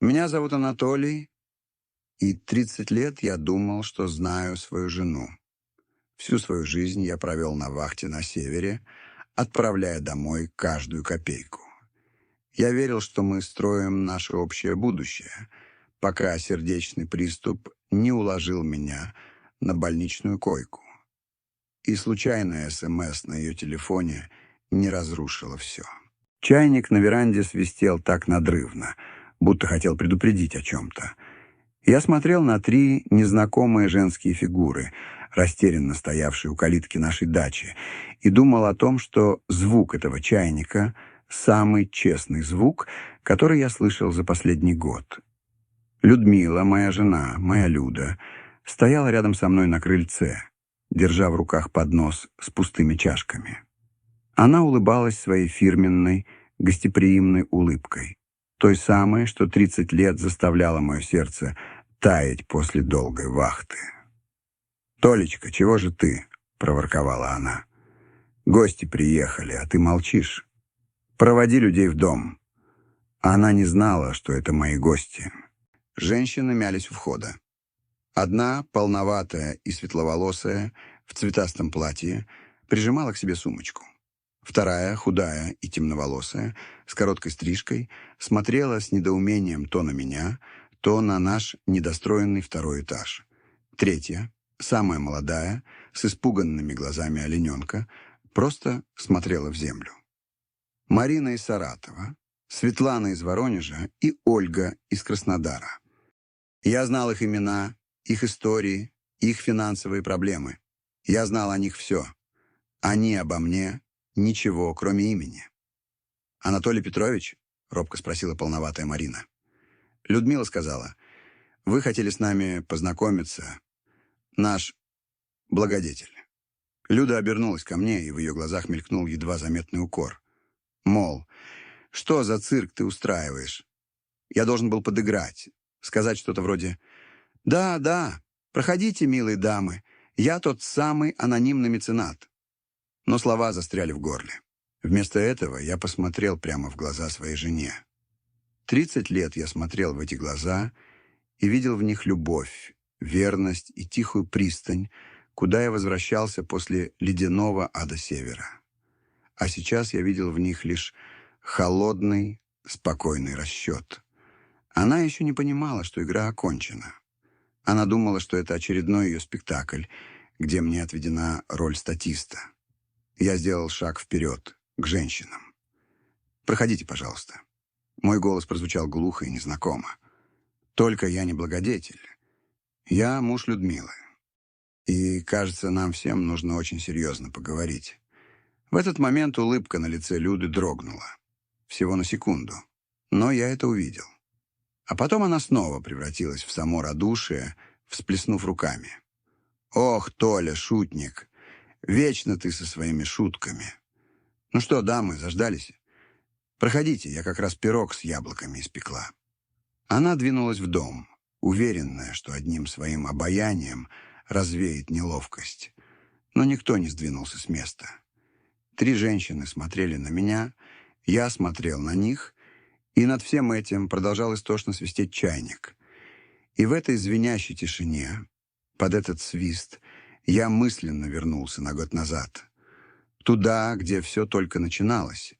Меня зовут Анатолий, и 30 лет я думал, что знаю свою жену. Всю свою жизнь я провел на вахте на севере, отправляя домой каждую копейку. Я верил, что мы строим наше общее будущее, пока сердечный приступ не уложил меня на больничную койку. И случайное СМС на ее телефоне не разрушило все. Чайник на веранде свистел так надрывно, будто хотел предупредить о чем-то. Я смотрел на 3 незнакомые женские фигуры, растерянно стоявшие у калитки нашей дачи, и думал о том, что звук этого чайника — самый честный звук, который я слышал за последний год. Людмила, моя жена, моя Люда, стояла рядом со мной на крыльце, держа в руках поднос с пустыми чашками. Она улыбалась своей фирменной, гостеприимной улыбкой, той самой, что 30 лет заставляла мое сердце таять после долгой вахты. «Толечка, чего же ты?» — проворковала она. «Гости приехали, а ты молчишь. Проводи людей в дом». Она не знала, что это мои гости. Женщины мялись у входа. Одна, полноватая и светловолосая, в цветастом платье, прижимала к себе сумочку. Вторая, худая и темноволосая, с короткой стрижкой, смотрела с недоумением то на меня, то на наш недостроенный второй этаж. Третья, самая молодая, с испуганными глазами олененка, просто смотрела в землю. Марина из Саратова, Светлана из Воронежа и Ольга из Краснодара. Я знал их имена, их истории, их финансовые проблемы. Я знал о них все. Они обо мне ничего, кроме имени. «Анатолий Петрович?» — робко спросила полноватая Марина. Людмила сказала: «Вы хотели с нами познакомиться. Наш благодетель». Люда обернулась ко мне, и в ее глазах мелькнул едва заметный укор. Мол, что за цирк ты устраиваешь? Я должен был подыграть, сказать что-то вроде: «Да, да, проходите, милые дамы, я тот самый анонимный меценат». Но слова застряли в горле. Вместо этого я посмотрел прямо в глаза своей жене. 30 лет я смотрел в эти глаза и видел в них любовь, верность и тихую пристань, куда я возвращался после ледяного ада севера. А сейчас я видел в них лишь холодный, спокойный расчет. Она еще не понимала, что игра окончена. Она думала, что это очередной ее спектакль, где мне отведена роль статиста. Я сделал шаг вперед, к женщинам. «Проходите, пожалуйста». Мой голос прозвучал глухо и незнакомо. «Только я не благодетель. Я муж Людмилы. И, кажется, нам всем нужно очень серьезно поговорить». В этот момент улыбка на лице Люды дрогнула. Всего на секунду. Но я это увидел. А потом она снова превратилась в само радушие, всплеснув руками. «Ох, Толя, шутник! Вечно ты со своими шутками! Ну что, дамы, заждались? Проходите, я как раз пирог с яблоками испекла». Она двинулась в дом, уверенная, что одним своим обаянием развеет неловкость. Но никто не сдвинулся с места. 3 женщины смотрели на меня, я смотрел на них, и над всем этим продолжал истошно свистеть чайник. И в этой звенящей тишине, под этот свист, я мысленно вернулся на год назад. Туда, где все только начиналось.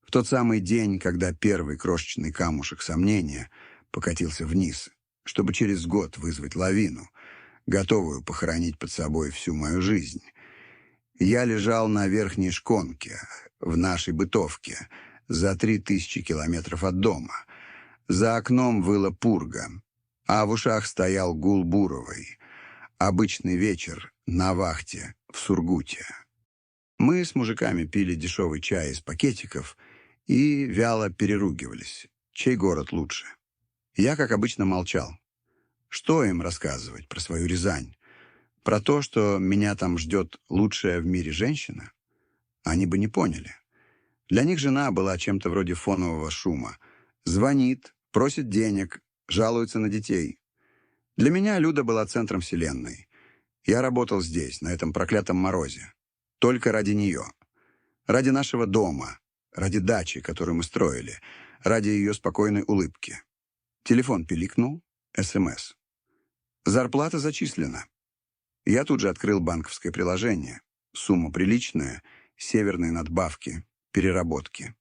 В тот самый день, когда первый крошечный камушек сомнения покатился вниз, чтобы через год вызвать лавину, готовую похоронить под собой всю мою жизнь. Я лежал на верхней шконке, в нашей бытовке, за 3000 километров от дома. За окном выла пурга, а в ушах стоял гул Буровой. Обычный вечер на вахте в Сургуте. Мы с мужиками пили дешевый чай из пакетиков и вяло переругивались, чей город лучше. Я, как обычно, молчал. Что им рассказывать про свою Рязань? Про то, что меня там ждет лучшая в мире женщина? Они бы не поняли. Для них жена была чем-то вроде фонового шума. Звонит, просит денег, жалуется на детей. Для меня Люда была центром вселенной. Я работал здесь, на этом проклятом морозе. Только ради нее. Ради нашего дома, ради дачи, которую мы строили, ради ее спокойной улыбки. Телефон пиликнул. СМС. Зарплата зачислена. Я тут же открыл банковское приложение. Сумма приличная, северные надбавки, переработки.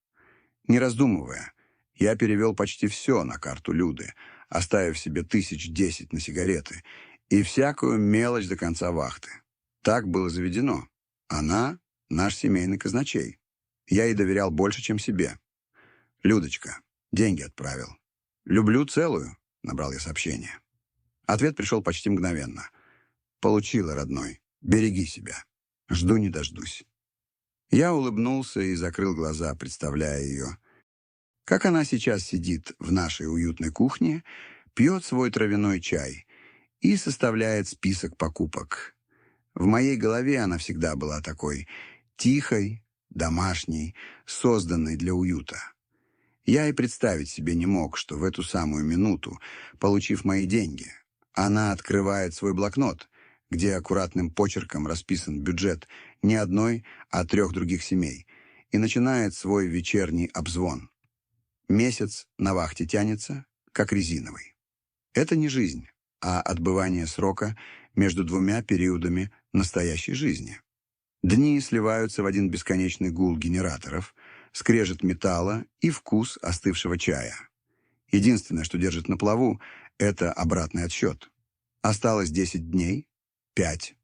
Не раздумывая, я перевел почти все на карту Люды, оставив себе 1010 на сигареты и всякую мелочь до конца вахты. Так было заведено. Она — наш семейный казначей. Я ей доверял больше, чем себе. «Людочка, деньги отправил». «Люблю целую», — набрал я сообщение. Ответ пришел почти мгновенно. «Получила, родной. Береги себя. Жду не дождусь». Я улыбнулся и закрыл глаза, представляя ее. Как она сейчас сидит в нашей уютной кухне, пьет свой травяной чай и составляет список покупок. В моей голове она всегда была такой тихой, домашней, созданной для уюта. Я и представить себе не мог, что в эту самую минуту, получив мои деньги, она открывает свой блокнот, где аккуратным почерком расписан бюджет не одной, а 3 других семей, и начинает свой вечерний обзвон. Месяц на вахте тянется, как резиновый. Это не жизнь, а отбывание срока между 2 периодами настоящей жизни. Дни сливаются в один бесконечный гул генераторов, скрежет металла и вкус остывшего чая. Единственное, что держит на плаву, это обратный отсчет. Осталось 10 дней, 5,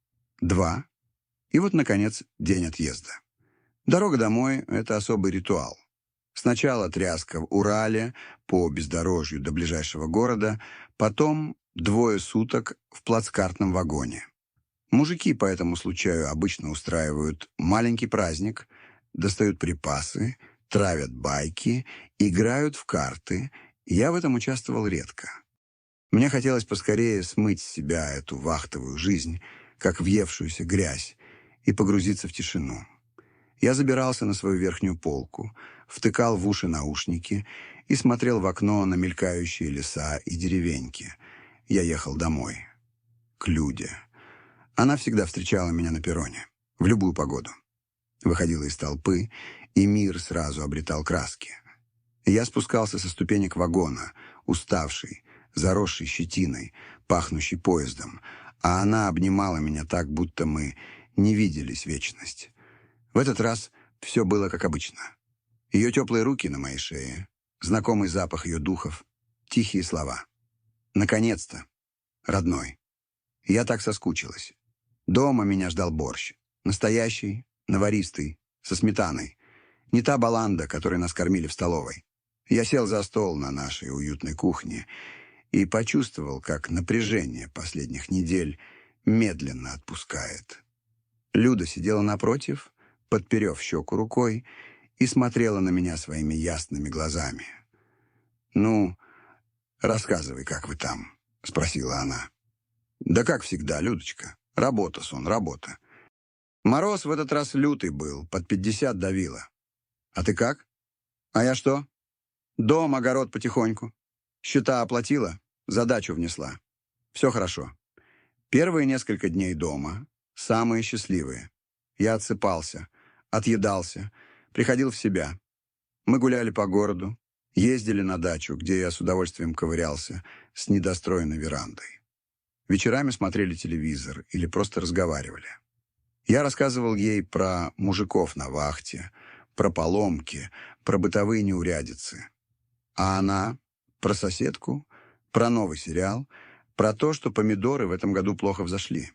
2, и вот, наконец, день отъезда. Дорога домой — это особый ритуал. Сначала тряска в Урале по бездорожью до ближайшего города, потом 2 суток в плацкартном вагоне. Мужики по этому случаю обычно устраивают маленький праздник, достают припасы, травят байки, играют в карты. Я в этом участвовал редко. Мне хотелось поскорее смыть с себя эту вахтовую жизнь, как въевшуюся грязь, и погрузиться в тишину. Я забирался на свою верхнюю полку, втыкал в уши наушники и смотрел в окно на мелькающие леса и деревеньки. Я ехал домой. К Люде. Она всегда встречала меня на перроне, в любую погоду. Выходила из толпы, и мир сразу обретал краски. Я спускался со ступенек вагона, уставший, заросший щетиной, пахнущий поездом, а она обнимала меня так, будто мы не виделись вечность. В этот раз все было как обычно. Ее теплые руки на моей шее, знакомый запах ее духов, тихие слова. «Наконец-то, родной». Я так соскучилась. Дома меня ждал борщ. Настоящий, наваристый, со сметаной. Не та баланда, которой нас кормили в столовой. Я сел за стол на нашей уютной кухне и почувствовал, как напряжение последних недель медленно отпускает. Люда сидела напротив, подперев щеку рукой, и смотрела на меня своими ясными глазами. «Ну, рассказывай, как вы там?» — спросила она. «Да как всегда, Людочка. Работа, сон, работа. Мороз в этот раз лютый был, под 50 давило. А ты как? А я что? Дом, огород потихоньку. Счета оплатила, задачу внесла. Все хорошо. Первые несколько дней дома, самые счастливые. Я отсыпался, отъедался, приходил в себя. Мы гуляли по городу, ездили на дачу, где я с удовольствием ковырялся с недостроенной верандой. Вечерами смотрели телевизор или просто разговаривали. Я рассказывал ей про мужиков на вахте, про поломки, про бытовые неурядицы. А она про соседку, про новый сериал, про то, что помидоры в этом году плохо взошли.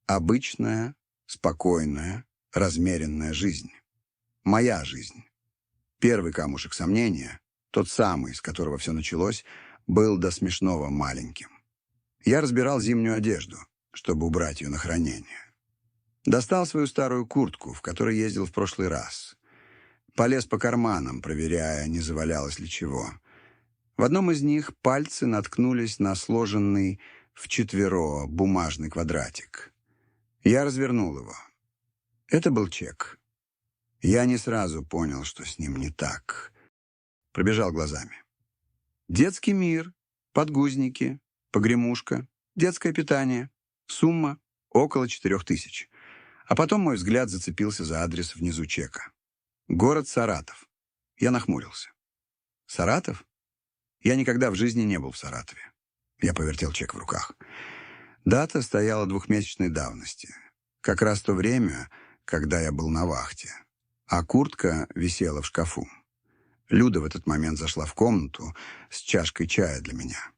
Обычная, спокойная, размеренная жизнь. Моя жизнь. Первый камушек сомнения, тот самый, с которого все началось, был до смешного маленьким. Я разбирал зимнюю одежду, чтобы убрать ее на хранение. Достал свою старую куртку, в которой ездил в прошлый раз. Полез по карманам, проверяя, не завалялось ли чего. В одном из них пальцы наткнулись на сложенный вчетверо бумажный квадратик. Я развернул его. Это был чек. Я не сразу понял, что с ним не так. Пробежал глазами. Детский мир, подгузники, погремушка, детское питание. Сумма около 4000. А потом мой взгляд зацепился за адрес внизу чека. Город Саратов. Я нахмурился. Саратов? Я никогда в жизни не был в Саратове. Я повертел чек в руках. Дата стояла двухмесячной давности. Как раз то время, когда я был на вахте. А куртка висела в шкафу. Люда в этот момент зашла в комнату с чашкой чая для меня.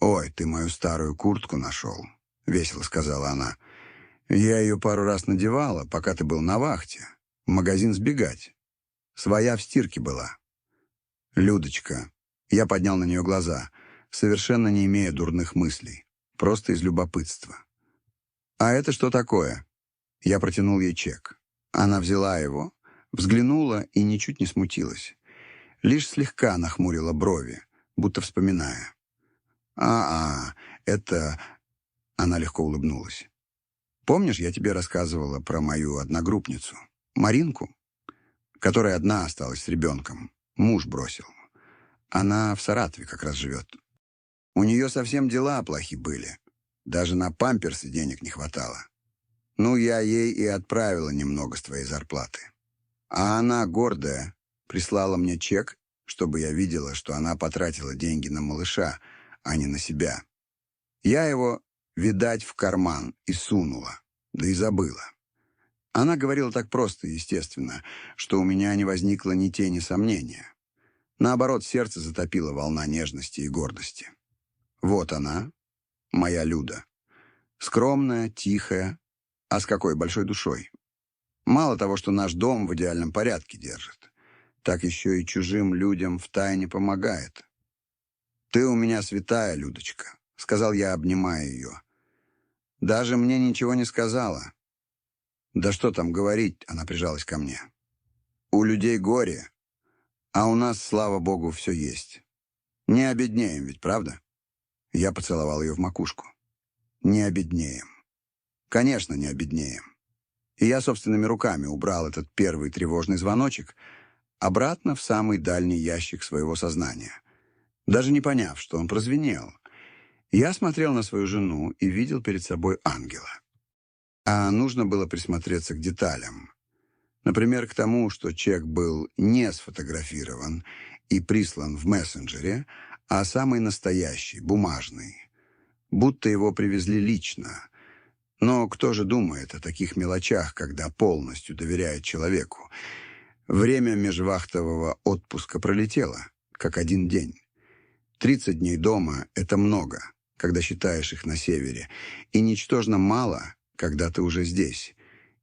«Ой, ты мою старую куртку нашел», — весело сказала она. «Я ее пару раз надевала, пока ты был на вахте. В магазин сбегать. Своя в стирке была». «Людочка». Я поднял на нее глаза, совершенно не имея дурных мыслей, просто из любопытства. «А это что такое?» Я протянул ей чек. Она взяла его, взглянула и ничуть не смутилась. Лишь слегка нахмурила брови, будто вспоминая. Это...» Она легко улыбнулась. «Помнишь, я тебе рассказывала про мою одногруппницу, Маринку, которая одна осталась с ребенком, муж бросил. Она в Саратове как раз живет. У нее совсем дела плохи были. Даже на памперсы денег не хватало. Ну, я ей и отправила немного с твоей зарплаты. А она, гордая, прислала мне чек, чтобы я видела, что она потратила деньги на малыша, а не на себя. Я его, видать, в карман и сунула, да и забыла. Она говорила так просто и естественно, что у меня не возникло ни тени сомнения. Наоборот, сердце затопило волна нежности и гордости. Вот она, моя Люда. Скромная, тихая, а с какой большой душой. Мало того, что наш дом в идеальном порядке держит, так еще и чужим людям втайне помогает. «Ты у меня святая, Людочка», — сказал я, обнимая ее. «Даже мне ничего не сказала». «Да что там говорить», — она прижалась ко мне. «У людей горе, а у нас, слава богу, все есть. Не обеднеем ведь, правда?» Я поцеловал ее в макушку. «Не обеднеем. Конечно, не обеднеем». И я собственными руками убрал этот первый тревожный звоночек обратно в самый дальний ящик своего сознания, даже не поняв, что он прозвенел. Я смотрел на свою жену и видел перед собой ангела. А нужно было присмотреться к деталям. Например, к тому, что чек был не сфотографирован и прислан в мессенджере, а самый настоящий, бумажный. Будто его привезли лично. Но кто же думает о таких мелочах, когда полностью доверяет человеку? Время межвахтового отпуска пролетело, как один день. 30 дней дома — это много, когда считаешь их на севере, и ничтожно мало, когда ты уже здесь.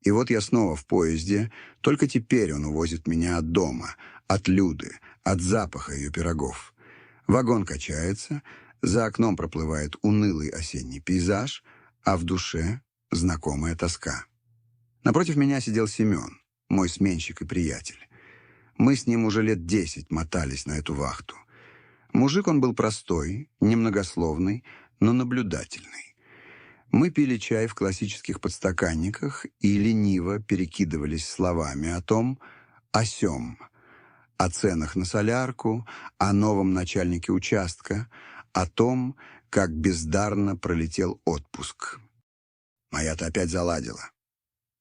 И вот я снова в поезде, только теперь он увозит меня от дома, от Люды, от запаха ее пирогов. Вагон качается, за окном проплывает унылый осенний пейзаж, а в душе знакомая тоска. Напротив меня сидел Семен, мой сменщик и приятель. Мы с ним уже лет 10 мотались на эту вахту. Мужик он был простой, немногословный, но наблюдательный. Мы пили чай в классических подстаканниках и лениво перекидывались словами о том, о сём, о ценах на солярку, о новом начальнике участка, о том, как бездарно пролетел отпуск. Моя-то опять заладила.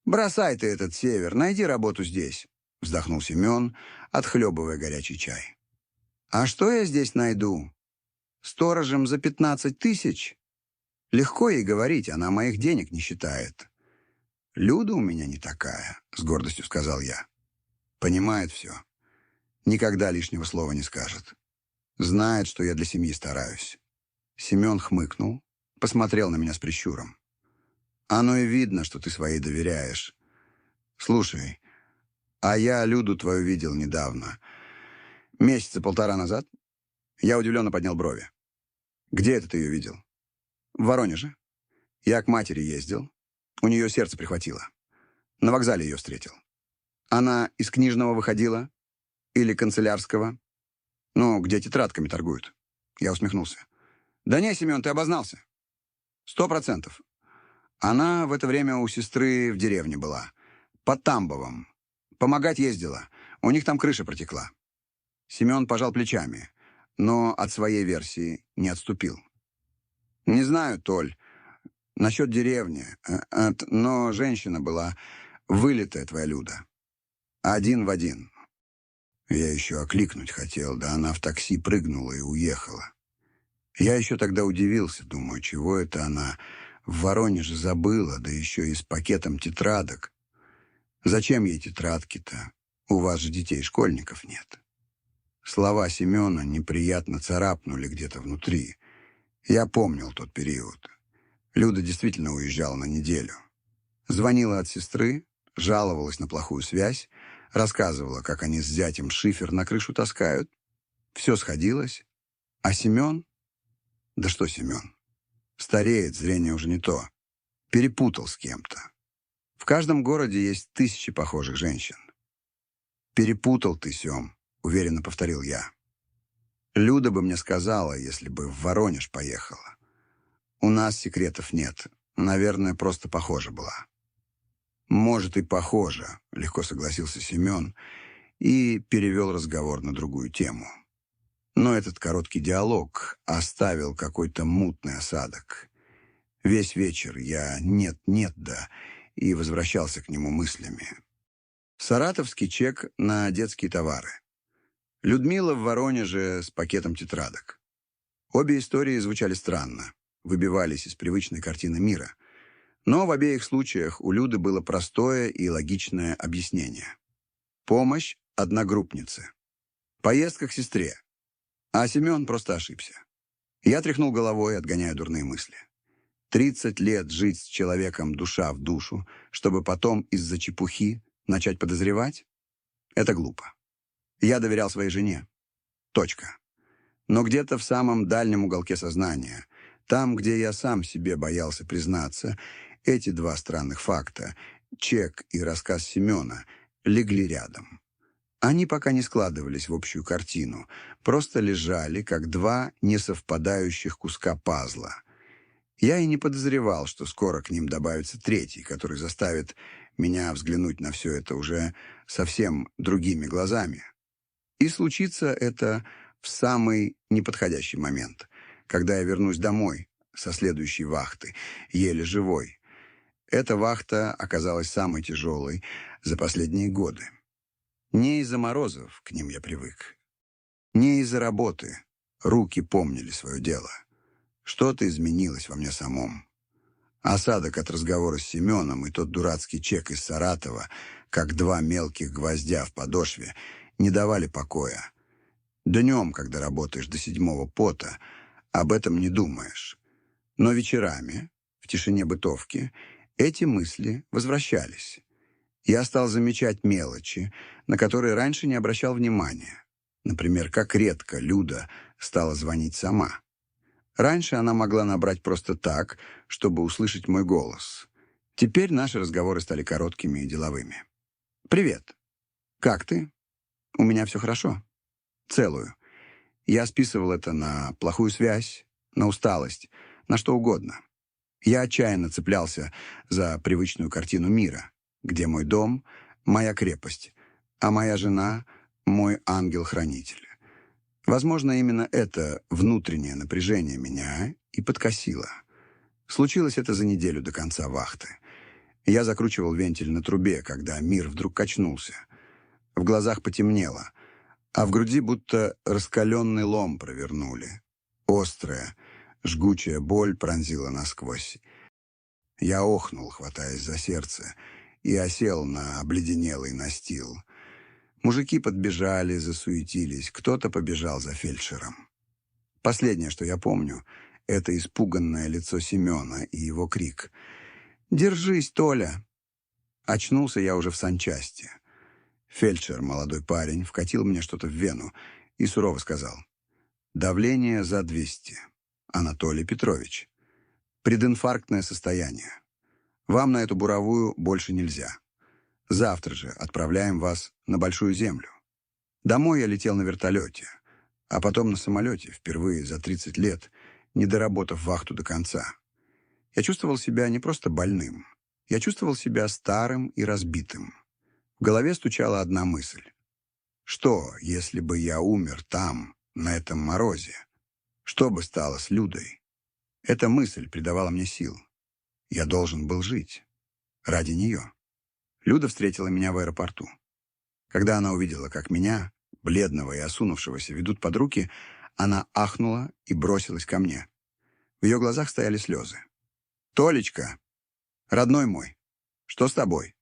«Бросай ты этот север, найди работу здесь», — вздохнул Семен, отхлебывая горячий чай. «А что я здесь найду? Сторожем за 15 тысяч? Легко ей говорить, она моих денег не считает». «Люда у меня не такая», — с гордостью сказал я. «Понимает все. Никогда лишнего слова не скажет. Знает, что я для семьи стараюсь». Семен хмыкнул, посмотрел на меня с прищуром. «Оно и видно, что ты своей доверяешь. Слушай, а я Люду твою видел недавно. Месяца полтора назад?» Я удивленно поднял брови. «Где это ты ее видел?» «В Воронеже. Я к матери ездил. У нее сердце прихватило. На вокзале ее встретил. Она из книжного выходила? Или канцелярского? Ну, где тетрадками торгуют». Я усмехнулся. «Да не, Семен, ты обознался. 100%. Она в это время у сестры в деревне была. Под Тамбовом. Помогать ездила. У них там крыша протекла». Семен пожал плечами, но от своей версии не отступил. «Не знаю, Толь, насчет деревни, но женщина была вылитая твоя Люда. Один в один. Я еще окликнуть хотел, да она в такси прыгнула и уехала. Я еще тогда удивился, думаю, чего это она в Воронеже забыла, да еще и с пакетом тетрадок. Зачем ей тетрадки-то? У вас же детей-школьников нет. Слова Семена неприятно царапнули где-то внутри. Я помнил тот период. Люда действительно уезжала на неделю. Звонила от сестры, жаловалась на плохую связь, рассказывала, как они с зятем шифер на крышу таскают. Все сходилось. А Семен? Да что Семен? Стареет, зрение уже не то. Перепутал с кем-то. В каждом городе есть тысячи похожих женщин. «Перепутал ты, Сем», — уверенно повторил я. Люда бы мне сказала, если бы в Воронеж поехала. У нас секретов нет. Наверное, просто похожа была. «Может, и похоже», — легко согласился Семен и перевел разговор на другую тему. Но этот короткий диалог оставил какой-то мутный осадок. Весь вечер я нет-нет, да, и возвращался к нему мыслями. Саратовский чек на детские товары. Людмила в Воронеже с пакетом тетрадок. Обе истории звучали странно, выбивались из привычной картины мира. Но в обеих случаях у Люды было простое и логичное объяснение. Помощь одногруппнице. Поездка к сестре. А Семен просто ошибся. Я тряхнул головой, отгоняя дурные мысли. 30 лет жить с человеком душа в душу, чтобы потом из-за чепухи начать подозревать? Это глупо. Я доверял своей жене. Точка. Но где-то в самом дальнем уголке сознания, там, где я сам себе боялся признаться, эти два странных факта, чек и рассказ Семена, легли рядом. Они пока не складывались в общую картину, просто лежали, как два несовпадающих куска пазла. Я и не подозревал, что скоро к ним добавится третий, который заставит меня взглянуть на все это уже совсем другими глазами. И случится это в самый неподходящий момент, когда я вернусь домой со следующей вахты, еле живой. Эта вахта оказалась самой тяжелой за последние годы. Не из-за морозов, к ним я привык. Не из-за работы. Руки помнили свое дело. Что-то изменилось во мне самом. Осадок от разговора с Семеном и тот дурацкий чек из Саратова, как два мелких гвоздя в подошве, не давали покоя. Днем, когда работаешь до 7-го пота, об этом не думаешь. Но вечерами, в тишине бытовки, эти мысли возвращались. Я стал замечать мелочи, на которые раньше не обращал внимания. Например, как редко Люда стала звонить сама. Раньше она могла набрать просто так, чтобы услышать мой голос. Теперь наши разговоры стали короткими и деловыми. «Привет. Как ты? У меня все хорошо. Целую». Я списывал это на плохую связь, на усталость, на что угодно. Я отчаянно цеплялся за привычную картину мира, где мой дом — моя крепость, а моя жена — мой ангел-хранитель. Возможно, именно это внутреннее напряжение меня и подкосило. Случилось это за неделю до конца вахты. Я закручивал вентиль на трубе, когда мир вдруг качнулся. В глазах потемнело, а в груди будто раскаленный лом провернули. Острая, жгучая боль пронзила насквозь. Я охнул, хватаясь за сердце, и осел на обледенелый настил. Мужики подбежали, засуетились, кто-то побежал за фельдшером. Последнее, что я помню, это испуганное лицо Семена и его крик: «Держись, Толя!». Очнулся я уже в санчасти. Фельдшер, молодой парень, вкатил мне что-то в вену и сурово сказал: «Давление за 200. Анатолий Петрович. Прединфарктное состояние. Вам на эту буровую больше нельзя. Завтра же отправляем вас на Большую Землю». Домой я летел на вертолете, а потом на самолете, впервые за 30 лет, не доработав вахту до конца. Я чувствовал себя не просто больным. Я чувствовал себя старым и разбитым. В голове стучала одна мысль. Что, если бы я умер там, на этом морозе? Что бы стало с Людой? Эта мысль придавала мне сил. Я должен был жить. Ради нее. Люда встретила меня в аэропорту. Когда она увидела, как меня, бледного и осунувшегося, ведут под руки, она ахнула и бросилась ко мне. В ее глазах стояли слезы. «Толечка, родной мой, что с тобой?»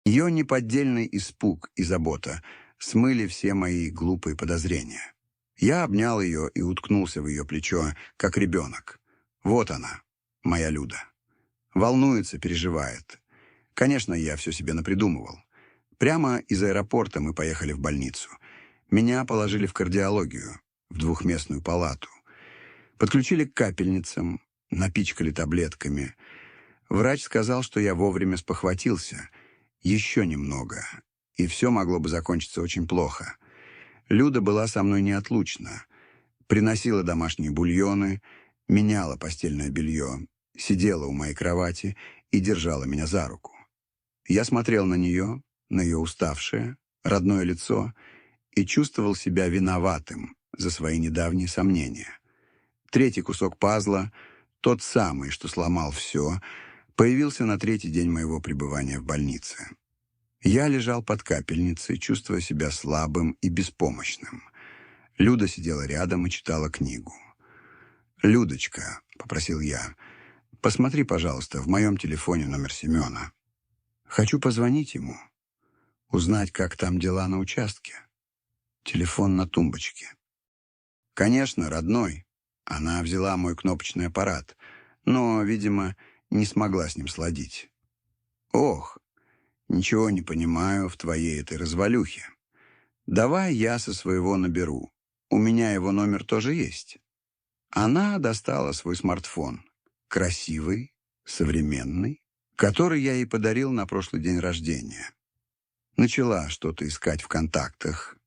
Ее неподдельный испуг и забота смыли все мои глупые подозрения. Я обнял ее и уткнулся в ее плечо, как ребенок. Вот она, моя Люда. Волнуется, переживает. Конечно, я все себе напридумывал. Прямо из аэропорта мы поехали в больницу. Меня положили в кардиологию, в двухместную палату. Подключили к капельницам, напичкали таблетками. Врач сказал, что я вовремя спохватился. Еще немного, и все могло бы закончиться очень плохо. Люда была со мной неотлучна. Приносила домашние бульоны, меняла постельное белье, сидела у моей кровати и держала меня за руку. Я смотрел на нее уставшее, родное лицо и чувствовал себя виноватым за свои недавние сомнения. Третий кусок пазла, тот самый, что сломал все, появился на третий день моего пребывания в больнице. Я лежал под капельницей, чувствуя себя слабым и беспомощным. Люда сидела рядом и читала книгу. «Людочка», — попросил я, — «посмотри, пожалуйста, в моем телефоне номер Семена. Хочу позвонить ему, узнать, как там дела на участке». Телефон на тумбочке. «Конечно, родной». Она взяла мой кнопочный аппарат, но, видимо, не смогла с ним сладить. «Ох, ничего не понимаю в твоей этой развалюхе. Давай я со своего наберу. У меня его номер тоже есть». Она достала свой смартфон. Красивый, современный, который я ей подарил на прошлый день рождения. Начала что-то искать в контактах.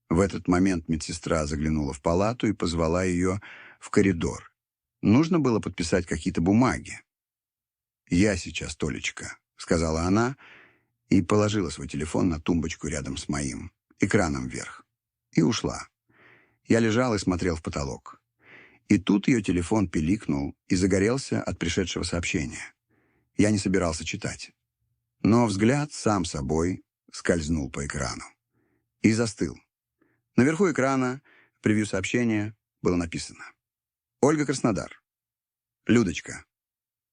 В этот момент медсестра заглянула в палату и позвала ее в коридор. Нужно было подписать какие-то бумаги. «Я сейчас, Толечка», — сказала она, и положила свой телефон на тумбочку рядом с моим, экраном вверх, и ушла. Я лежал и смотрел в потолок. И тут ее телефон пиликнул и загорелся от пришедшего сообщения. Я не собирался читать. Но взгляд сам собой скользнул по экрану. И застыл. Наверху экрана, в превью сообщения, было написано: «Ольга, Краснодар. Людочка,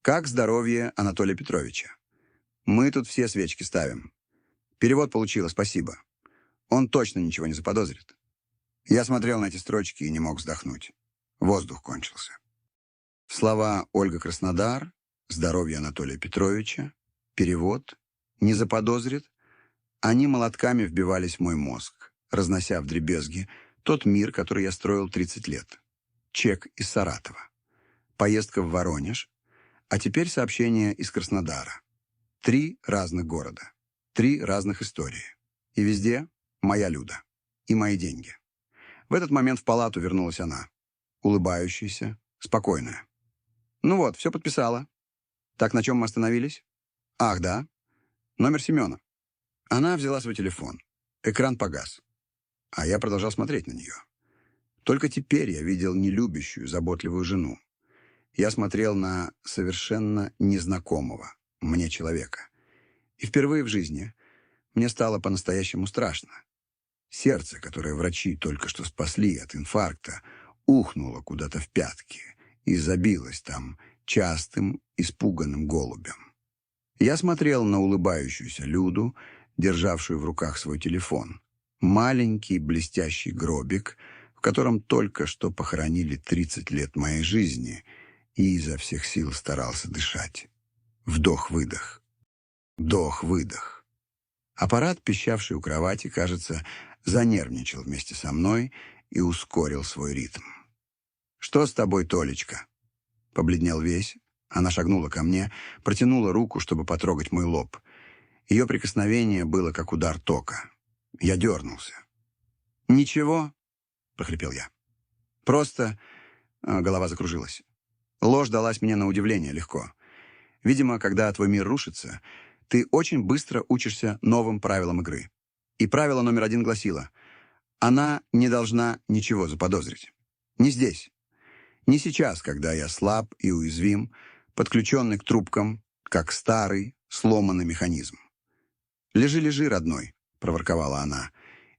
как здоровье Анатолия Петровича? Мы тут все свечки ставим. Перевод получила, спасибо. Он точно ничего не заподозрит». Я смотрел на эти строчки и не мог вздохнуть. Воздух кончился. Слова «Ольга Краснодар», «Здоровье Анатолия Петровича», перевод, «не заподозрит», они молотками вбивались в мой мозг, разнося вдребезги тот мир, который я строил 30 лет. Чек из Саратова. Поездка в Воронеж, а теперь сообщение из Краснодара. 3 разных города, 3 разных истории. И везде моя Люда и мои деньги. В этот момент в палату вернулась она, улыбающаяся, спокойная. «Ну вот, все подписала. Так, на чем мы остановились? Ах, да. Номер Семена». Она взяла свой телефон. Экран погас. А я продолжал смотреть на нее. Только теперь я видел нелюбящую, заботливую жену. Я смотрел на совершенно незнакомого мне человека. И впервые в жизни мне стало по-настоящему страшно. Сердце, которое врачи только что спасли от инфаркта, ухнуло куда-то в пятки и забилось там частым, испуганным голубем. Я смотрел на улыбающуюся Люду, державшую в руках свой телефон. Маленький блестящий гробик, в котором только что похоронили 30 лет моей жизни, и изо всех сил старался дышать. Вдох-выдох. Вдох-выдох. Аппарат, пищавший у кровати, кажется, занервничал вместе со мной и ускорил свой ритм. «Что с тобой, Толечка?» Побледнел весь. Она шагнула ко мне, протянула руку, чтобы потрогать мой лоб. Ее прикосновение было как удар тока. Я дернулся. «Ничего», — прохрипел я. «Просто...» голова закружилась. Ложь далась мне на удивление легко. Видимо, когда твой мир рушится, ты очень быстро учишься новым правилам игры. И правило номер 1 гласило: она не должна ничего заподозрить. Не здесь. Не сейчас, когда я слаб и уязвим, подключенный к трубкам, как старый, сломанный механизм. «Лежи, лежи, родной», — проворковала она,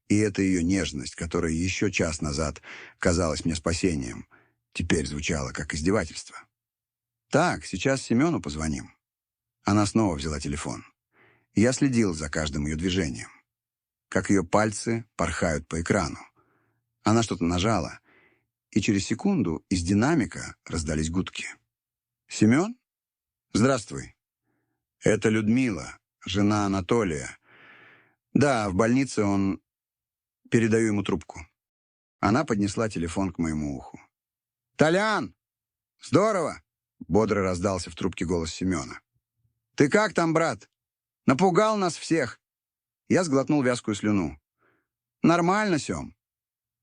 И эта ее нежность, которая еще час назад казалась мне спасением, теперь звучала как издевательство. «Так, сейчас Семену позвоним». Она снова взяла телефон. Я следил за каждым ее движением, как ее пальцы порхают по экрану. Она что-то нажала, и через секунду из динамика раздались гудки. «Семен? Здравствуй. Это Людмила, жена Анатолия. Да, в больнице он... Передаю ему трубку». Она поднесла телефон к моему уху. «Толян! Здорово!» — бодро раздался в трубке голос Семена. «Ты как там, брат? Напугал нас всех!» Я сглотнул вязкую слюну. «Нормально, Сем».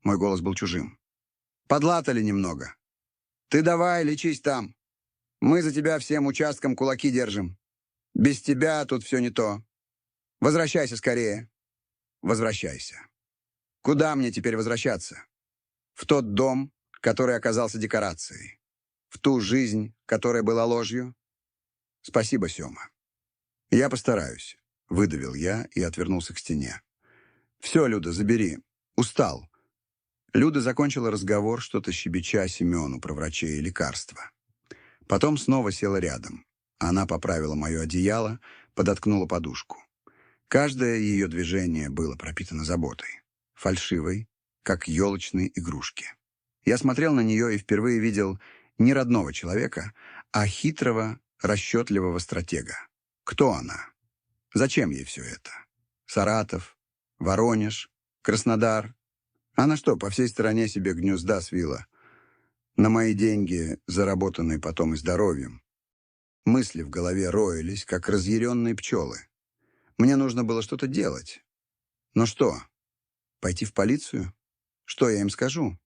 Мой голос был чужим. «Подлатали немного. Ты давай, лечись там. Мы за тебя всем участком кулаки держим. Без тебя тут все не то. Возвращайся скорее. Возвращайся. Куда мне теперь возвращаться? В тот дом, который оказался декорацией. В ту жизнь, которая была ложью? Спасибо, Сема. Я постараюсь», — выдавил я и отвернулся к стене. «Все, Люда, забери. Устал». Люда закончила разговор, что-то щебеча Семену про врачей и лекарства. Потом снова села рядом. Она поправила мое одеяло, подоткнула подушку. Каждое ее движение было пропитано заботой. Фальшивой, как елочные игрушки. Я смотрел на нее и впервые видел не родного человека, а хитрого, расчетливого стратега. Кто она? Зачем ей все это? Саратов, Воронеж, Краснодар. Она что, по всей стране себе гнезда свила? На мои деньги, заработанные потом и здоровьем. Мысли в голове роились, как разъяренные пчелы. Мне нужно было что-то делать. Но что? Пойти в полицию? Что я им скажу?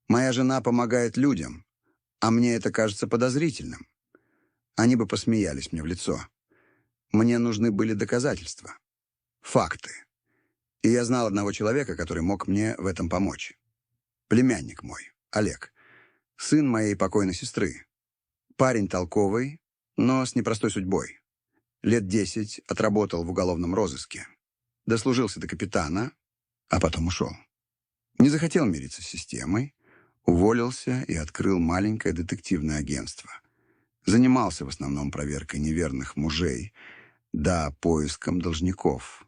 Моя жена помогает людям, а мне это кажется подозрительным. Они бы посмеялись мне в лицо. Мне нужны были доказательства. Факты. И я знал одного человека, который мог мне в этом помочь. Племянник мой, Олег. Сын моей покойной сестры. Парень толковый, но с непростой судьбой. Лет 10 отработал в уголовном розыске. Дослужился до капитана, а потом ушел. Не захотел мириться с системой, уволился и открыл маленькое детективное агентство. Занимался в основном проверкой неверных мужей, да поиском должников.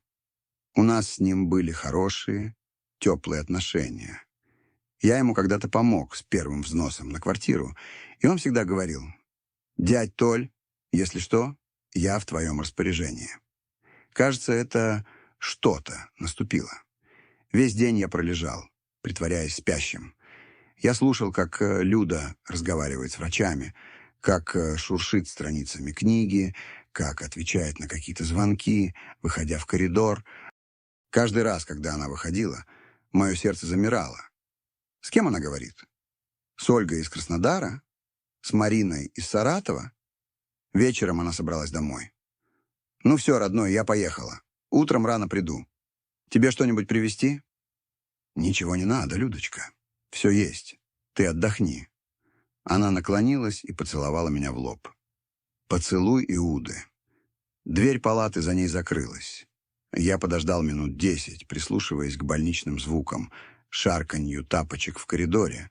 У нас с ним были хорошие, теплые отношения. Я ему когда-то помог с первым взносом на квартиру, и он всегда говорил: «Дядь Толь, если что, я в твоем распоряжении». Кажется, это что-то наступило. Весь день я пролежал, притворяясь спящим. Я слушал, как Люда разговаривает с врачами, как шуршит страницами книги, как отвечает на какие-то звонки, выходя в коридор. Каждый раз, когда она выходила, мое сердце замирало. С кем она говорит? С Ольгой из Краснодара? С Мариной из Саратова? Вечером она собралась домой. «Ну все, родной, я поехала. Утром рано приду. Тебе что-нибудь привезти?» «Ничего не надо, Людочка. Все есть. Ты отдохни». Она наклонилась и поцеловала меня в лоб. Поцелуй Иуды. Дверь палаты за ней закрылась. Я подождал минут 10, прислушиваясь к больничным звукам, шарканью тапочек в коридоре,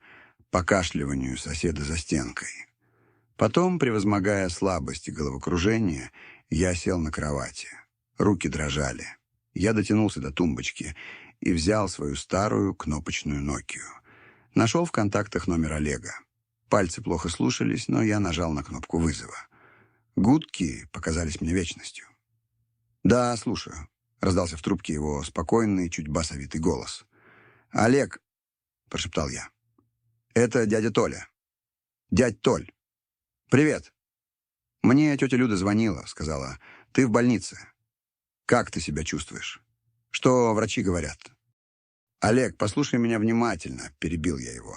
покашливанию соседа за стенкой. Потом, превозмогая слабость и головокружение, я сел на кровати. Руки дрожали. Я дотянулся до тумбочки и взял свою старую кнопочную Nokia. Нашел в контактах номер Олега. Пальцы плохо слушались, но я нажал на кнопку вызова. Гудки показались мне вечностью. «Да, слушаю», — раздался в трубке его спокойный, чуть басовитый голос. «Олег», — прошептал я, — «это дядя Толя. Дядь Толь. Привет. Мне тетя Люда звонила, сказала, ты в больнице. Как ты себя чувствуешь? Что врачи говорят?» «Олег, послушай меня внимательно», — перебил я его.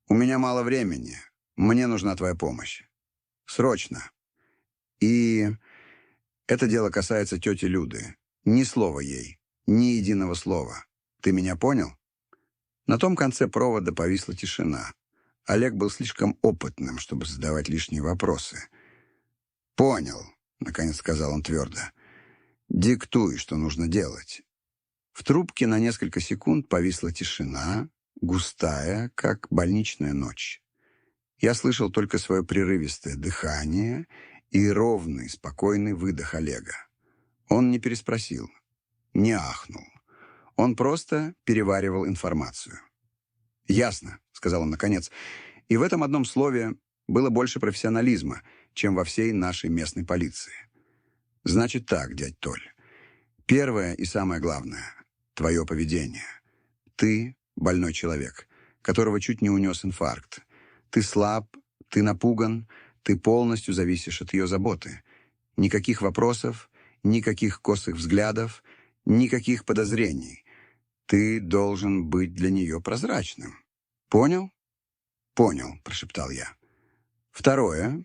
«У меня мало времени. Мне нужна твоя помощь. Срочно. И это дело касается тети Люды. Ни слова ей, ни единого слова. Ты меня понял?» На том конце провода повисла тишина. Олег был слишком опытным, чтобы задавать лишние вопросы. «Понял», — наконец сказал он твердо. «Диктуй, что нужно делать». В трубке на несколько секунд повисла тишина, густая, как больничная ночь. Я слышал только свое прерывистое дыхание и ровный, спокойный выдох Олега. Он не переспросил, не ахнул. Он просто переваривал информацию. «Ясно», — сказал он наконец, и в этом одном слове было больше профессионализма, чем во всей нашей местной полиции. «Значит так, дядь Толь. Первое и самое главное — твое поведение. Ты — больной человек, которого чуть не унес инфаркт. Ты слаб, ты напуган, ты полностью зависишь от ее заботы. Никаких вопросов, никаких косых взглядов, никаких подозрений. Ты должен быть для нее прозрачным. Понял?» «Понял», — прошептал я. «Второе.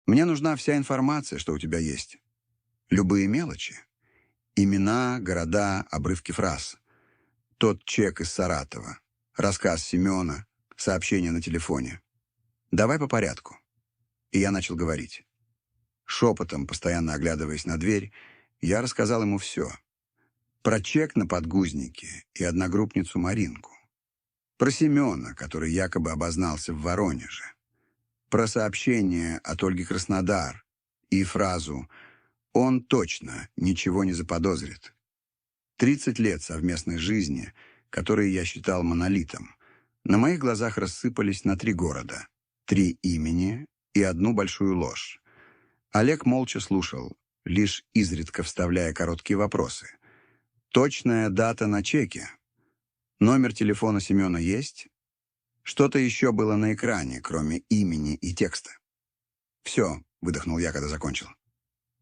Мне нужна вся информация, что у тебя есть. Любые мелочи. Имена, города, обрывки фраз. Тот чек из Саратова, рассказ Семена, сообщение на телефоне. Давай по порядку». И я начал говорить. Шепотом, постоянно оглядываясь на дверь, я рассказал ему все. Про чек на подгузнике и одногруппницу Маринку. Про Семена, который якобы обознался в Воронеже. Про сообщение от Ольги Краснодар и фразу «Он точно ничего не заподозрит». 30 лет совместной жизни, которые я считал монолитом, на моих глазах рассыпались на 3 города, 3 имени и одну большую ложь. Олег молча слушал, лишь изредка вставляя короткие вопросы. «Точная дата на чеке? Номер телефона Семена есть? Что-то еще было на экране, кроме имени и текста?» «Все», — выдохнул я, когда закончил.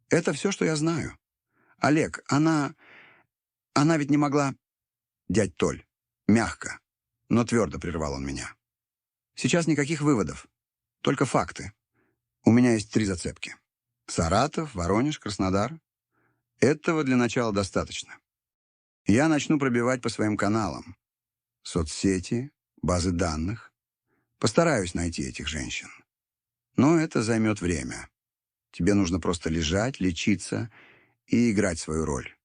«Это все, что я знаю. Олег, она ведь не могла...» «Дядь Толь, мягко, но твердо прервал он меня. Сейчас никаких выводов, только факты. У меня есть 3 зацепки. Саратов, Воронеж, Краснодар. Этого для начала достаточно. Я начну пробивать по своим каналам. Соцсети, базы данных. Постараюсь найти этих женщин. Но это займет время. Тебе нужно просто лежать, лечиться и играть свою роль.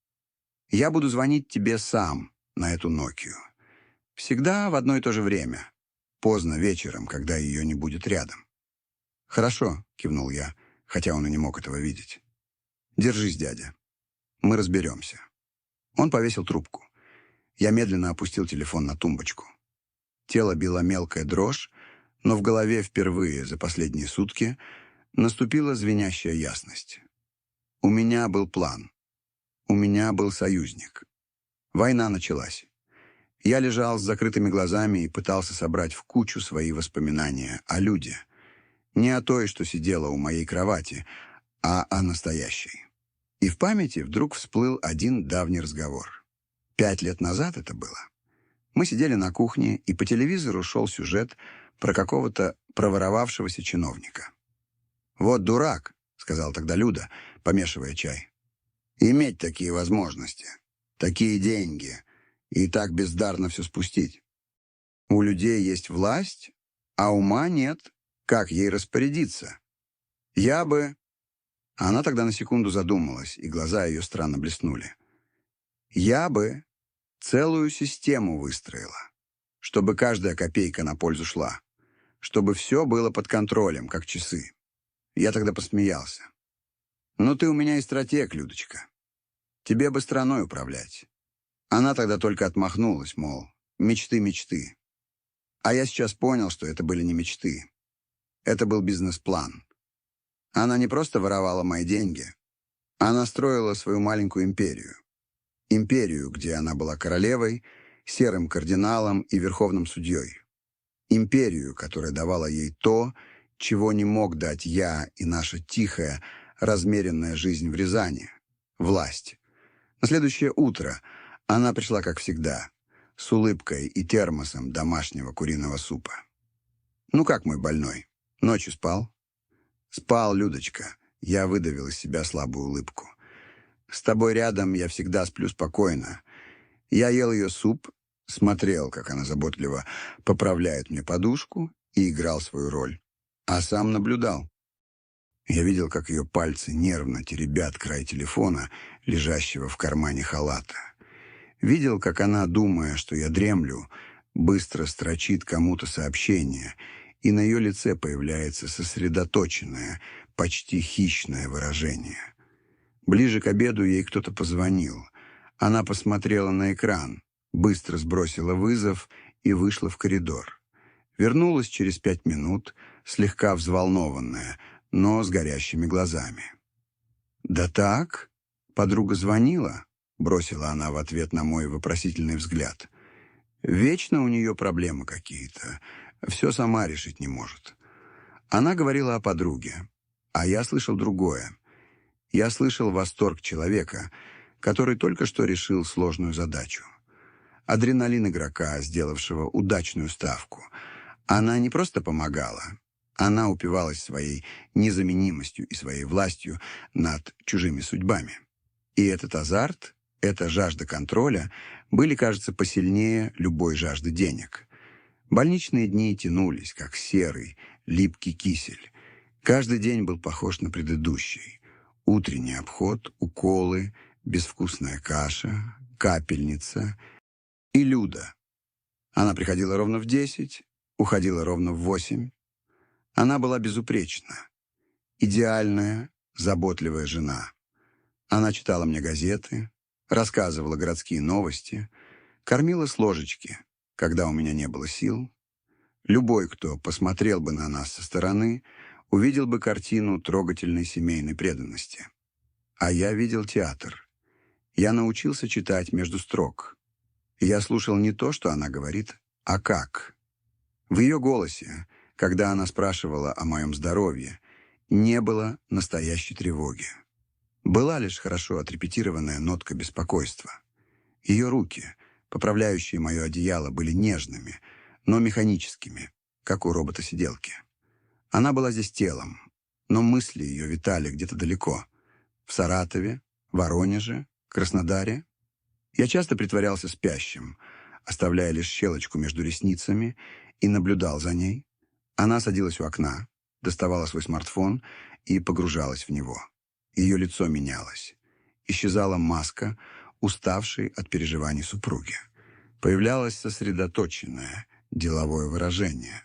Я буду звонить тебе сам на эту Нокию. Всегда в одно и то же время. Поздно вечером, когда ее не будет рядом. «Хорошо», — кивнул я, хотя он и не мог этого видеть. «Держись, дядя. Мы разберемся». Он повесил трубку. Я медленно опустил телефон на тумбочку. Тело било мелкая дрожь, но в голове впервые за последние сутки наступила звенящая ясность. У меня был план. У меня был союзник. Война началась. Я лежал с закрытыми глазами и пытался собрать в кучу свои воспоминания о Люде. Не о той, что сидела у моей кровати, а о настоящей. И в памяти вдруг всплыл один давний разговор. 5 лет назад это было. Мы сидели на кухне, и по телевизору шел сюжет про какого-то проворовавшегося чиновника. «Вот дурак», — сказала тогда Люда, помешивая чай. «Иметь такие возможности, такие деньги, и так бездарно все спустить. У людей есть власть, а ума нет, как ей распорядиться. Я бы...» Она тогда на секунду задумалась, и глаза ее странно блеснули. «Я бы целую систему выстроила, чтобы каждая копейка на пользу шла, чтобы все было под контролем, как часы». Я тогда посмеялся. «Ну ты у меня и стратег, Людочка. Тебе бы страной управлять». Она тогда только отмахнулась, мол, мечты, мечты. А я сейчас понял, что это были не мечты. Это был бизнес-план. Она не просто воровала мои деньги. Она строила свою маленькую империю. Империю, где она была королевой, серым кардиналом и верховным судьей. Империю, которая давала ей то, чего не мог дать я и наша тихая, размеренная жизнь в Рязани — власть. На следующее утро она пришла, как всегда, с улыбкой и термосом домашнего куриного супа. «Ну как, мой больной, ночью спал?» «Спал, Людочка». Я выдавил из себя слабую улыбку. «С тобой рядом я всегда сплю спокойно». Я ел ее суп, смотрел, как она заботливо поправляет мне подушку, и играл свою роль. А сам наблюдал. Я видел, как ее пальцы нервно теребят край телефона, лежащего в кармане халата. Видел, как она, думая, что я дремлю, быстро строчит кому-то сообщение, и на ее лице появляется сосредоточенное, почти хищное выражение. Ближе к обеду ей кто-то позвонил. Она посмотрела на экран, быстро сбросила вызов и вышла в коридор. Вернулась через 5 минут, слегка взволнованная, но с горящими глазами. «Да так? Подруга звонила?» — бросила она в ответ на мой вопросительный взгляд. «Вечно у нее проблемы какие-то. Все сама решить не может». Она говорила о подруге, а я слышал другое. Я слышал восторг человека, который только что решил сложную задачу. Адреналин игрока, сделавшего удачную ставку. Она не просто помогала. Она упивалась своей незаменимостью и своей властью над чужими судьбами. И этот азарт, эта жажда контроля были, кажется, посильнее любой жажды денег. Больничные дни тянулись, как серый, липкий кисель. Каждый день был похож на предыдущий. Утренний обход, уколы, безвкусная каша, капельница и Люда. Она приходила ровно в 10, уходила ровно в 8. Она была безупречна. Идеальная, заботливая жена. Она читала мне газеты, рассказывала городские новости, кормила с ложечки, когда у меня не было сил. Любой, кто посмотрел бы на нас со стороны, увидел бы картину трогательной семейной преданности. А я видел театр. Я научился читать между строк. Я слушал не то, что она говорит, а как. В ее голосе, когда она спрашивала о моем здоровье, не было настоящей тревоги. Была лишь хорошо отрепетированная нотка беспокойства. Ее руки, поправляющие мое одеяло, были нежными, но механическими, как у робота-сиделки. Она была здесь телом, но мысли ее витали где-то далеко. В Саратове, Воронеже, Краснодаре. Я часто притворялся спящим, оставляя лишь щелочку между ресницами, и наблюдал за ней. Она садилась у окна, доставала свой смартфон и погружалась в него. Ее лицо менялось. Исчезала маска, уставшей от переживаний супруги. Появлялось сосредоточенное, деловое выражение.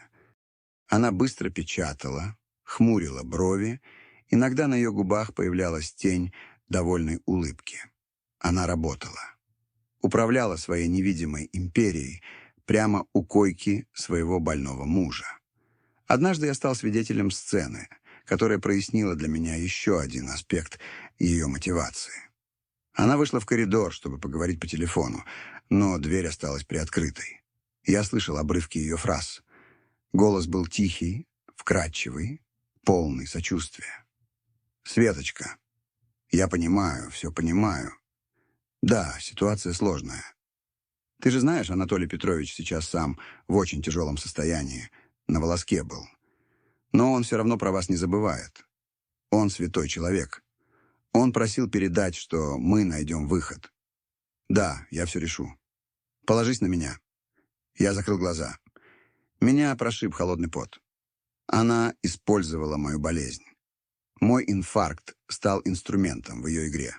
Она быстро печатала, хмурила брови, иногда на ее губах появлялась тень довольной улыбки. Она работала. Управляла своей невидимой империей прямо у койки своего больного мужа. Однажды я стал свидетелем сцены, которая прояснила для меня еще один аспект ее мотивации. Она вышла в коридор, чтобы поговорить по телефону, но дверь осталась приоткрытой. Я слышал обрывки ее фраз. Голос был тихий, вкрадчивый, полный сочувствия. «Светочка, я понимаю, все понимаю. Да, ситуация сложная. Ты же знаешь, Анатолий Петрович сейчас сам в очень тяжелом состоянии, на волоске был. Но он все равно про вас не забывает. Он святой человек. Он просил передать, что мы найдем выход. Да, я все решу. Положись на меня». Я закрыл глаза. Меня прошиб холодный пот. Она использовала мою болезнь. Мой инфаркт стал инструментом в ее игре.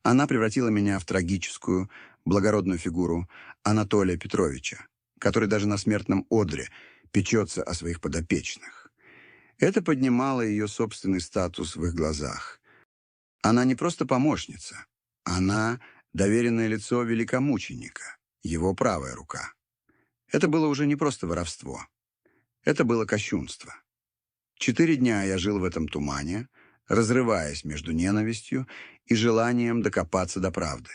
Она превратила меня в трагическую, благородную фигуру Анатолия Петровича, который даже на смертном одре печется о своих подопечных. Это поднимало ее собственный статус в их глазах. Она не просто помощница. Она доверенное лицо великомученика, его правая рука. Это было уже не просто воровство. Это было кощунство. 4 дня я жил в этом тумане, разрываясь между ненавистью и желанием докопаться до правды.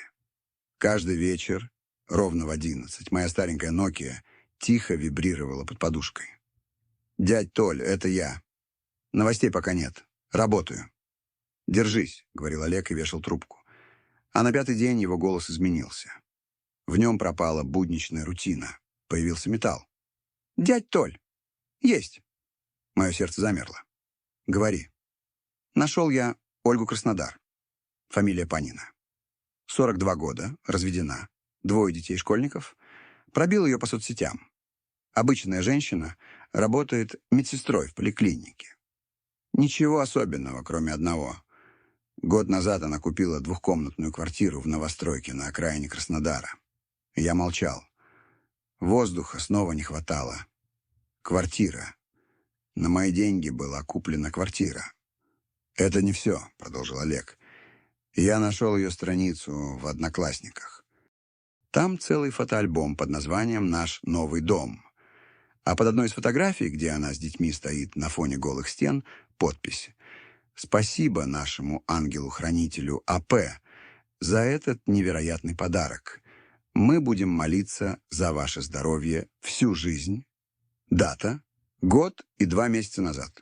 Каждый вечер, ровно в 11, моя старенькая Nokia тихо вибрировала под подушкой. «Дядь Толь, это я. Новостей пока нет. Работаю». «Держись», — говорил Олег и вешал трубку. А на 5-й день его голос изменился. В нем пропала будничная рутина. Появился металл. «Дядь Толь, есть». Мое сердце замерло. «Говори». Нашел я Ольгу Краснодар. Фамилия Панина. 42 года, разведена, 2 детей-школьников. Пробил ее по соцсетям. Обычная женщина, работает медсестрой в поликлинике. Ничего особенного, кроме одного. Год назад она купила 2-комнатную квартиру в новостройке на окраине Краснодара. Я молчал. Воздуха снова не хватало. Квартира. На мои деньги была куплена квартира. «Это не все», — продолжил Олег. «Я нашел ее страницу в «Одноклассниках». Там целый фотоальбом под названием «Наш новый дом». А под одной из фотографий, где она с детьми стоит на фоне голых стен, подпись: «Спасибо нашему ангелу-хранителю А.П. за этот невероятный подарок. Мы будем молиться за ваше здоровье всю жизнь». Дата: год и 2 месяца назад.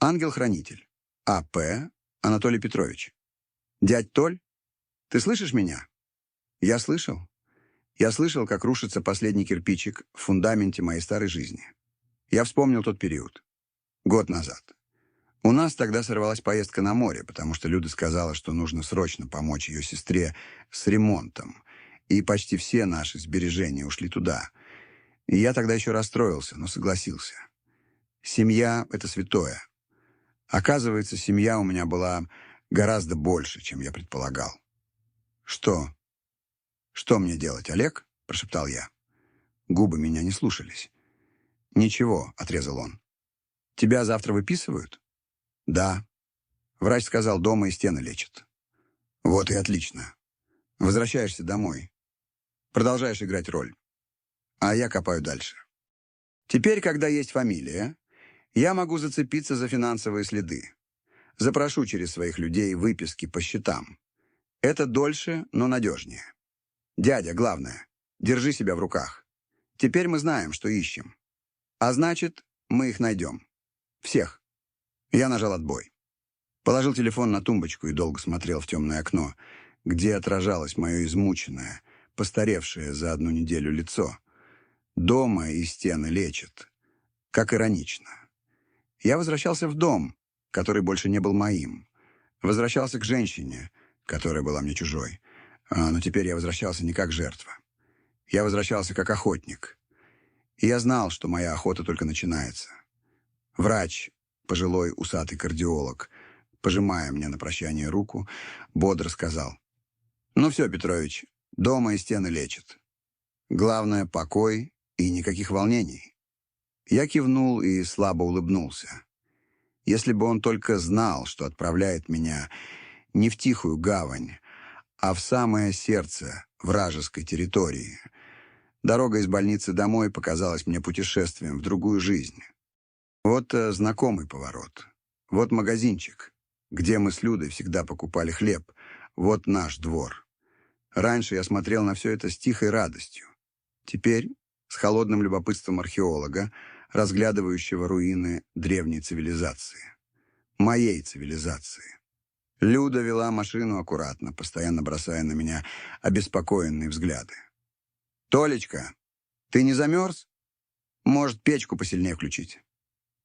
Ангел-хранитель. А.П. Анатолий Петрович. «Дядь Толь, ты слышишь меня?» Я слышал. Я слышал, как рушится последний кирпичик в фундаменте моей старой жизни. Я вспомнил тот период. Год назад. У нас тогда сорвалась поездка на море, потому что Люда сказала, что нужно срочно помочь ее сестре с ремонтом. И почти все наши сбережения ушли туда. И я тогда еще расстроился, но согласился. Семья — это святое. Оказывается, семья у меня была гораздо больше, чем я предполагал. «Что? Что мне делать, Олег?» — прошептал я. Губы меня не слушались. «Ничего», — отрезал он. «Тебя завтра выписывают?» «Да». Врач сказал, дома и стены лечат. «Вот и отлично. Возвращаешься домой. Продолжаешь играть роль. А я копаю дальше. Теперь, когда есть фамилия, я могу зацепиться за финансовые следы. Запрошу через своих людей выписки по счетам. Это дольше, но надежнее. Дядя, главное, держи себя в руках. Теперь мы знаем, что ищем. А значит, мы их найдем. Всех». Я нажал отбой. Положил телефон на тумбочку и долго смотрел в темное окно, где отражалось мое измученное, постаревшее за 1 неделю лицо. Дома и стены лечат. Как иронично. Я возвращался в дом, который больше не был моим. Возвращался к женщине, которая была мне чужой. Но теперь я возвращался не как жертва. Я возвращался как охотник. И я знал, что моя охота только начинается. Врач, пожилой усатый кардиолог, пожимая мне на прощание руку, бодро сказал: «Ну все, Петрович, дома и стены лечат. Главное — покой и никаких волнений». Я кивнул и слабо улыбнулся. Если бы он только знал, что отправляет меня не в тихую гавань, а в самое сердце вражеской территории. Дорога из больницы домой показалась мне путешествием в другую жизнь. Вот знакомый поворот. Вот магазинчик, где мы с Людой всегда покупали хлеб. Вот наш двор. Раньше я смотрел на все это с тихой радостью. Теперь с холодным любопытством археолога, разглядывающего руины древней цивилизации. Моей цивилизации. Люда вела машину аккуратно, постоянно бросая на меня обеспокоенные взгляды. «Толечка, ты не замерз? Может, печку посильнее включить?»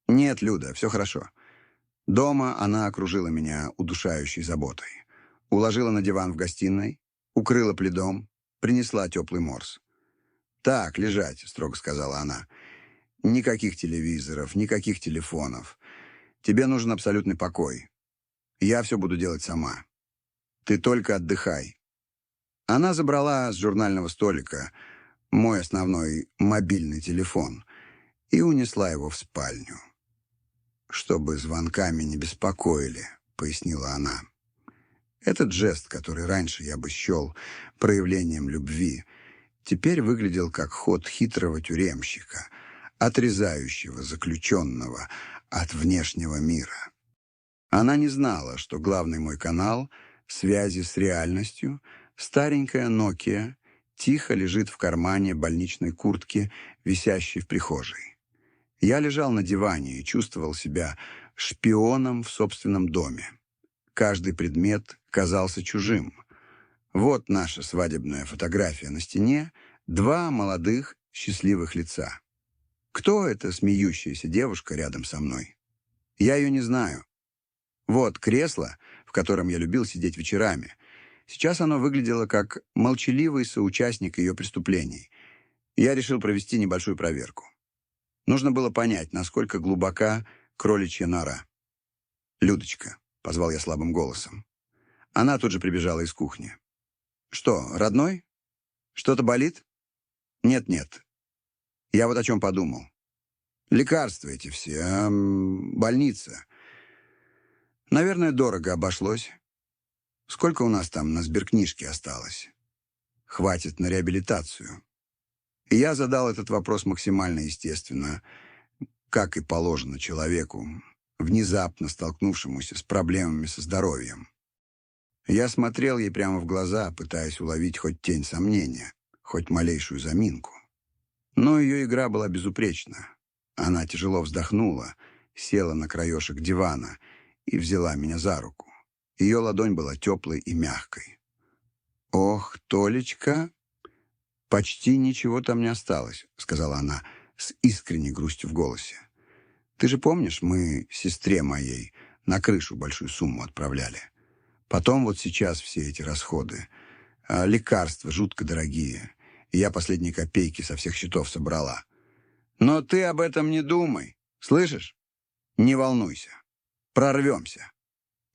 «Нет, Люда, все хорошо». Дома она окружила меня удушающей заботой. Уложила на диван в гостиной, укрыла пледом, принесла теплый морс. «Так, лежать», — строго сказала она. «Никаких телевизоров, никаких телефонов. Тебе нужен абсолютный покой. Я все буду делать сама. Ты только отдыхай». Она забрала с журнального столика мой основной мобильный телефон и унесла его в спальню. «Чтобы звонками не беспокоили», — пояснила она. Этот жест, который раньше я бы счел проявлением любви, теперь выглядел как ход хитрого тюремщика, отрезающего заключенного от внешнего мира. Она не знала, что главный мой канал связи с реальностью, старенькая Nokia, тихо лежит в кармане больничной куртки, висящей в прихожей. Я лежал на диване и чувствовал себя шпионом в собственном доме. Каждый предмет казался чужим. Вот наша свадебная фотография на стене, 2 молодых, счастливых лица. Кто эта смеющаяся девушка рядом со мной? Я ее не знаю. Вот кресло, в котором я любил сидеть вечерами. Сейчас оно выглядело как молчаливый соучастник ее преступлений. Я решил провести небольшую проверку. Нужно было понять, насколько глубока кроличья нора. «Людочка», — позвал я слабым голосом. Она тут же прибежала из кухни. «Что, родной? Что-то болит?» Нет-нет, я вот о чем подумал. Лекарства эти все, больница. Наверное, дорого обошлось. Сколько у нас там на сберкнижке осталось? Хватит на реабилитацию. И я задал этот вопрос максимально естественно, как и положено человеку, внезапно столкнувшемуся с проблемами со здоровьем. Я смотрел ей прямо в глаза, пытаясь уловить хоть тень сомнения, хоть малейшую заминку. Но ее игра была безупречна. Она тяжело вздохнула, села на краешек дивана и взяла меня за руку. Ее ладонь была теплой и мягкой. «Ох, Толечка, почти ничего там не осталось», — сказала она с искренней грустью в голосе. «Ты же помнишь, мы сестре моей на крышу большую сумму отправляли? Потом вот сейчас все эти расходы. А лекарства жутко дорогие. И я последние копейки со всех счетов собрала. Но ты об этом не думай. Слышишь? Не волнуйся. Прорвемся.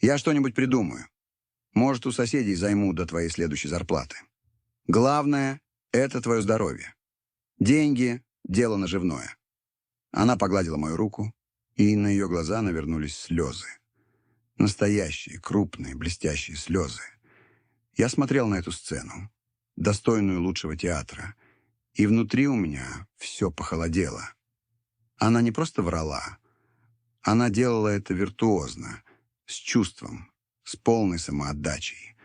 Я что-нибудь придумаю. Может, у соседей займу до твоей следующей зарплаты. Главное — это твое здоровье. Деньги — дело наживное». Она погладила мою руку, и на ее глаза навернулись слезы. Настоящие, крупные, блестящие слезы. Я смотрел на эту сцену, достойную лучшего театра, и внутри у меня все похолодело. Она не просто врала, она делала это виртуозно, с чувством, с полной самоотдачей.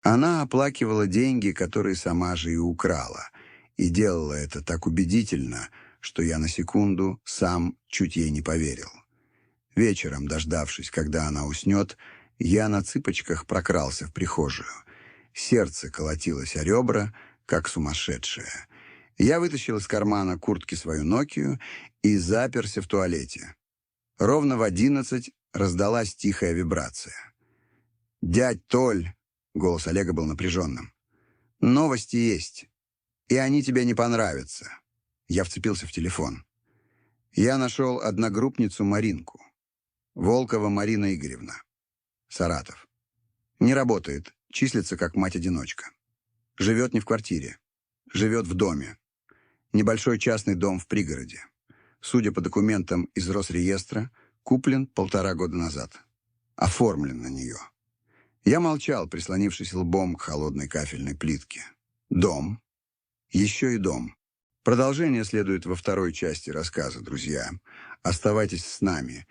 Она оплакивала деньги, которые сама же и украла, и делала это так убедительно, что я на секунду сам чуть ей не поверил. Вечером, дождавшись, когда она уснет, я на цыпочках прокрался в прихожую. Сердце колотилось о ребра, как сумасшедшее. Я вытащил из кармана куртки свою Нокию и заперся в туалете. Ровно в 11 раздалась тихая вибрация. «Дядь Толь», — голос Олега был напряженным, — «новости есть, и они тебе не понравятся». Я вцепился в телефон. Я нашел одногруппницу Маринку. Волкова Марина Игоревна. Саратов. Не работает, числится как мать-одиночка. Живет не в квартире. Живет в доме. Небольшой частный дом в пригороде. Судя по документам из Росреестра, куплен 1,5 года назад. Оформлен на нее. Я молчал, прислонившись лбом к холодной кафельной плитке. Дом. Еще и дом. Продолжение следует во второй части рассказа, друзья. Оставайтесь с нами.